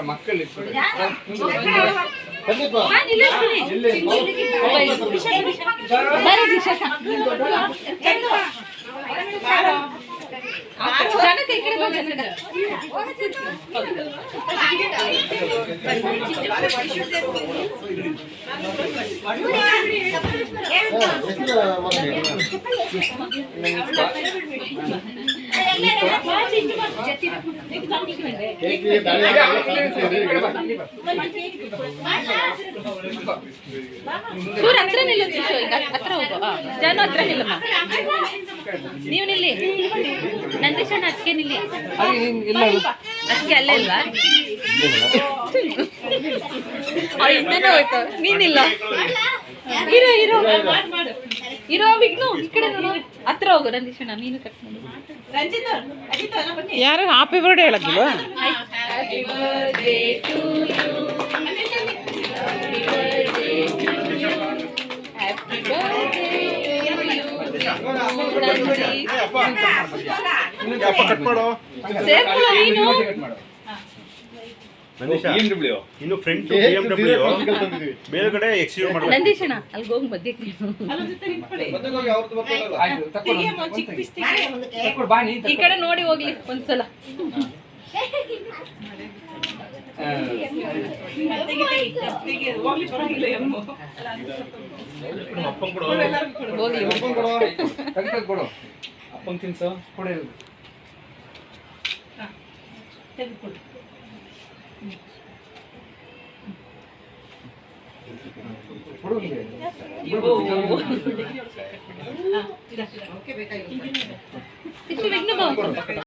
ಮಕ್ಕಳು ಸೂರ್ ಹತ್ರ ನಿಲ್ಲ ಹತ್ರ ಹೋಗು ಜಾನು ಹತ್ರ ನಿಲ್ಲಮ್ಮ ನೀವು ನಿಲ್ಲಿ ನಂದೀಶಣ್ಣ ಅದಕ್ಕೆ ನಿಲ್ಲಿ ಅದಕ್ಕೆ ಅಲ್ಲೇ ಇಲ್ವಾ ಇನ್ನೇನೋ ಹೋಯ್ತು ನೀನಿಲ್ಲ ಇರೋ ಇರೋ ಇರೋ ವಿಘ್ನು ಈ ಕಡೆ ಹತ್ರ ಹೋಗು ನಂದೀಶಣ್ಣ ನೀನು ಕಟ್ ಮಾಡಿ ಯಾರು ಹ್ಯಾಪಿ ಬರ್ಡೇ ಹೇಳಕ್ಕಿಲ್ವಾ ಇನ್ನು ಫ್ರಂಟ್ ಮೇಲ್ಗಡೆ ಎಕ್ಸ್ಕ್ಯೂಸ್ ಮಾಡಬೇಕು ನಂದೀಶಣ್ಣ ಅಲ್ಲಿ ಹೋಗಿ ಮಧ್ಯೆ ಈ ಕಡೆ ನೋಡಿ ಹೋಗ್ಲಿ ಒಂದ್ಸಲ ಕೊಡು ಅಪ್ಪಂಗೆ ತಿನ್ಸು ಕೊಡಿ ವಿಘ್ನ